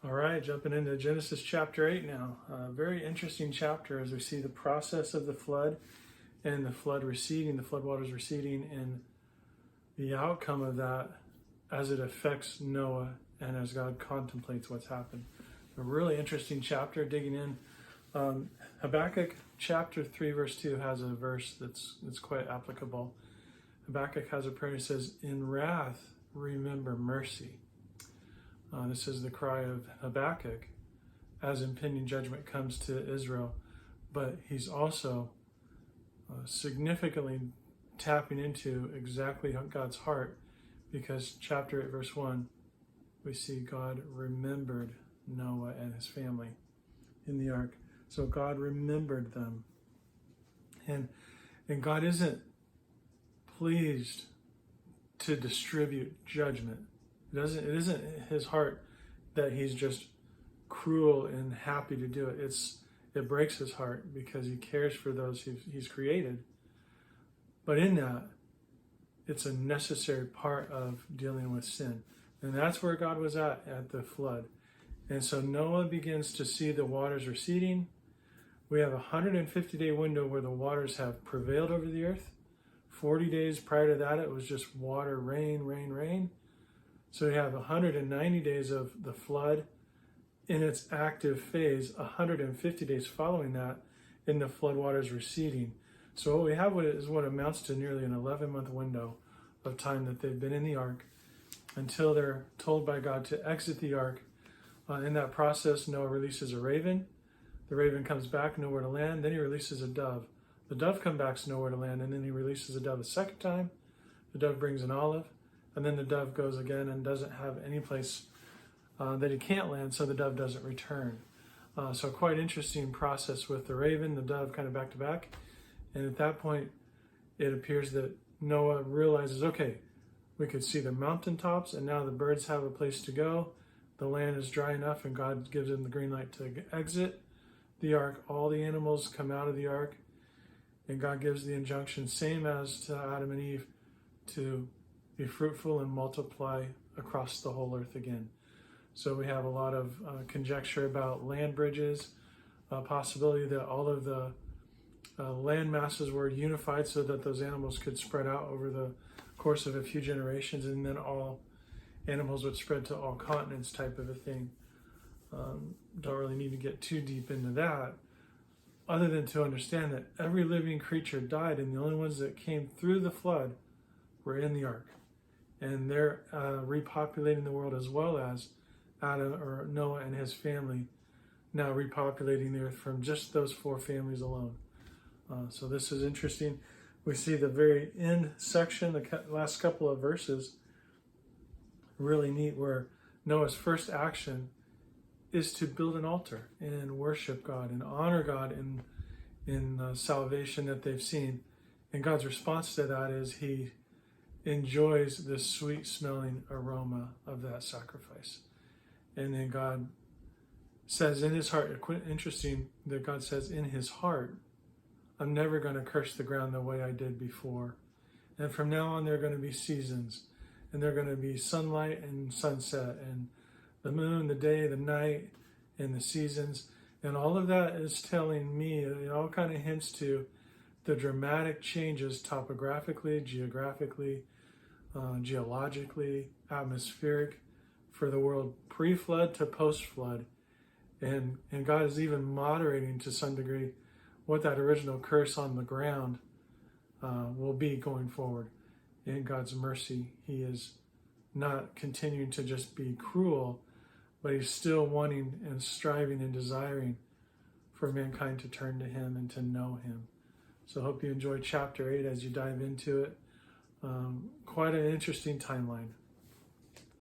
All right, jumping into Genesis chapter 8 now. A very interesting chapter as we see the process of the flood and the flood receding, the floodwaters receding, and the outcome of that as it affects Noah and as God contemplates what's happened. A really interesting chapter, digging in. Habakkuk chapter 3 verse 2 has a verse that's quite applicable. Habakkuk has a prayer that says, "In wrath remember mercy." This is the cry of Habakkuk as impending judgment comes to Israel, but he's also significantly tapping into exactly God's heart, because chapter 8 verse 1 we see God remembered Noah and his family in the ark. So God remembered them, and God isn't pleased to distribute judgment. It isn't his heart that he's just cruel and happy to do it. It breaks his heart because he cares for those he's created. But in that, it's a necessary part of dealing with sin. And that's where God was at the flood. And so Noah begins to see the waters receding. We have a 150-day window where the waters have prevailed over the earth. 40 days prior to that, it was just water, rain, rain, rain. So we have 190 days of the flood in its active phase, 150 days following that in the floodwaters receding. So what we have is what amounts to nearly an 11-month window of time that they've been in the ark until they're told by God to exit the ark. In that process, Noah releases a raven. The raven comes back, nowhere to land. Then he releases a dove. The dove comes back, nowhere to land, and then he releases a dove a second time. The dove brings an olive. And then the dove goes again and doesn't have any place that he can't land, so the dove doesn't return. So quite interesting process with the raven, the dove kind of back to back. And at that point, it appears that Noah realizes, okay, we could see the mountaintops, and now the birds have a place to go. The land is dry enough, and God gives them the green light to exit the ark. All the animals come out of the ark, and God gives the injunction, same as to Adam and Eve, to be fruitful and multiply across the whole earth again. So we have a lot of conjecture about land bridges, possibility that all of the land masses were unified so that those animals could spread out over the course of a few generations, and then all animals would spread to all continents, type of a thing. Don't really need to get too deep into that, other than to understand that every living creature died, and the only ones that came through the flood were in the ark. And they're repopulating the world, as well as Adam or Noah and his family now repopulating the earth from just those 4 families alone. So this is interesting. We see the very end section, the last couple of verses, really neat, where Noah's first action is to build an altar and worship God and honor God in the salvation that they've seen. And God's response to that is he enjoys the sweet smelling aroma of that sacrifice. And then God says in his heart, interesting that God says in his heart, I'm never going to curse the ground the way I did before. And from now on, there are going to be seasons, and there are going to be sunlight and sunset, and the moon, the day, the night, and the seasons. And all of that is telling me, it all kind of hints to the dramatic changes topographically, geographically, geologically, atmospheric for the world pre-flood to post-flood. And God is even moderating to some degree what that original curse on the ground will be going forward. In God's mercy, he is not continuing to just be cruel, but he's still wanting and striving and desiring for mankind to turn to him and to know him. So I hope you enjoy chapter 8 as you dive into it. Quite an interesting timeline.